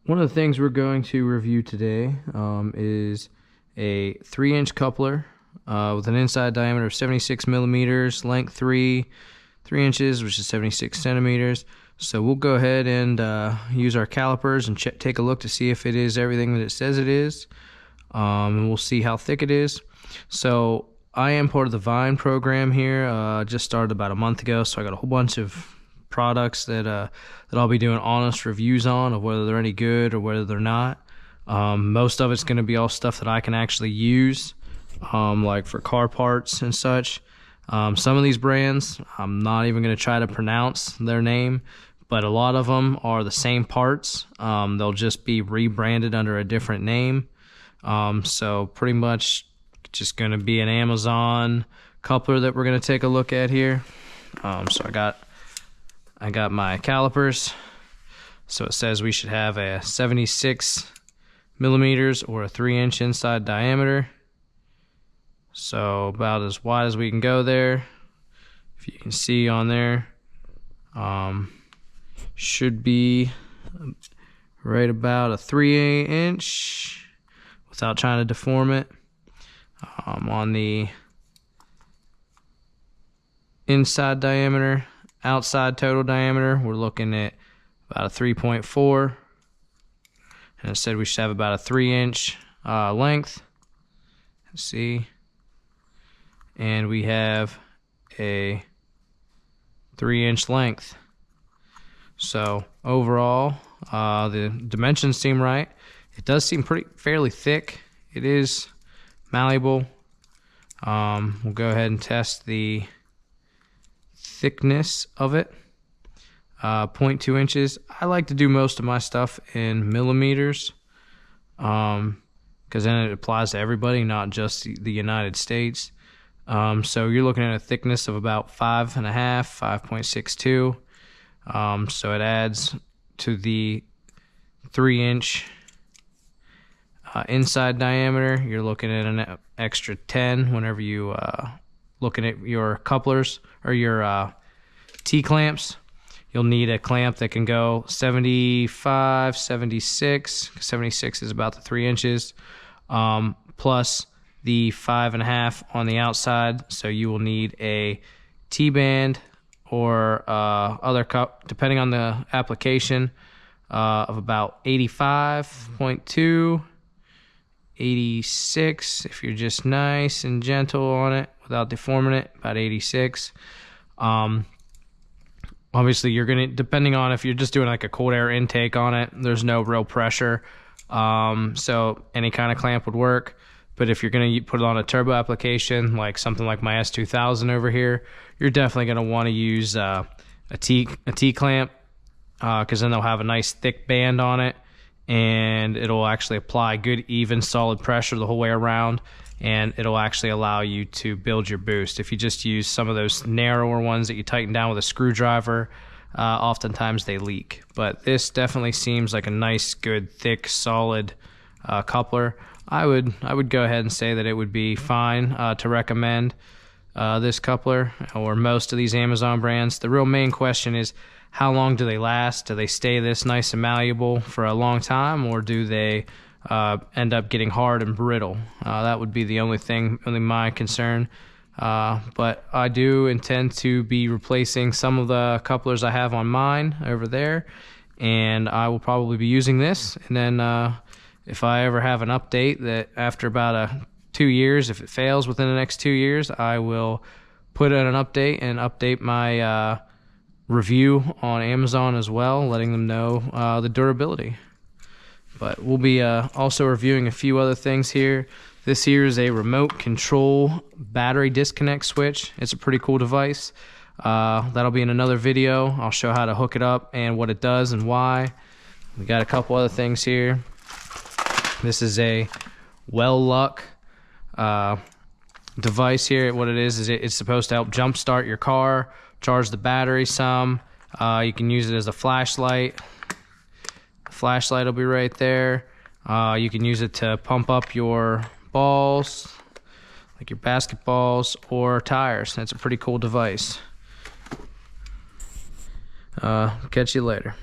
One of the things we're going to review today is a 3-inch coupler with an inside diameter of 76 millimeters, length 3 inches, which is 76 centimeters. So we'll go ahead and use our calipers and take a look to see if it is everything that it says it is. And we'll see how thick it is. So I am part of the Vine program here. Just started about a month ago, so I got a whole bunch of products that I'll be doing honest reviews on, of whether they're any good or whether they're not. Most of it's going to be all stuff that I can actually use, like for car parts and such. Some of these brands, I'm not even going to try to pronounce their name, but a lot of them are the same parts. They'll just be rebranded under a different name. So pretty much just going to be an Amazon coupler that we're going to take a look at here. So I got my calipers. So it says we should have a 76 millimeters or a 3-inch inside diameter. So about as wide as we can go there. If you can see on there, should be right about a 3-inch without trying to deform it. On the inside diameter, outside total diameter, we're looking at about a 3.4, and it said we should have about a 3-inch length. Let's see, and we have a 3-inch length. So overall, the dimensions seem right. It does seem fairly thick. It is malleable. We'll go ahead and test the thickness of it. 0.2 inches. I like to do most of my stuff in millimeters, because then it applies to everybody, not just the United States. So you're looking at a thickness of about 5.5, 5.62. So it adds to the 3-inch inside diameter. You're looking at an extra 10 whenever you looking at your couplers or your T-clamps. You'll need a clamp that can go 75, 76. 76 is about the 3 inches, plus the 5.5 on the outside. So you will need a T-band or other cup, depending on the application, of about 85.2, 86 if you're just nice and gentle on it without deforming it, about 86. Obviously you're gonna, depending on if you're just doing like a cold air intake on it, there's no real pressure, so any kind of clamp would work. But if you're gonna put it on a turbo application, like something like my S2000 over here, you're definitely gonna want to use a T clamp, because then they'll have a nice thick band on it, and it'll actually apply good, even, solid pressure the whole way around, and it'll actually allow you to build your boost. If you just use some of those narrower ones that you tighten down with a screwdriver, oftentimes they leak. But this definitely seems like a nice, good, thick, solid coupler. I would go ahead and say that it would be fine to recommend this coupler, or most of these Amazon brands. The real main question is, how long do they last? Do they stay this nice and malleable for a long time, or do they end up getting hard and brittle? That would be the only my concern. But I do intend to be replacing some of the couplers I have on mine over there, and I will probably be using this. And then if I ever have an update that after about 2 years, if it fails within the next 2 years, I will put in an update and update my review on Amazon as well, letting them know the durability. But we'll be also reviewing a few other things here. This here is a remote control battery disconnect switch. It's a pretty cool device. That'll be in another video. I'll show how to hook it up and what it does and why. We got a couple other things here. This is a Well-Luck device here. What it is it's supposed to help jumpstart your car, charge the battery some. You can use it as a flashlight. The flashlight will be right there. You can use it to pump up your balls, like your basketballs or tires. That's a pretty cool device. Catch you later.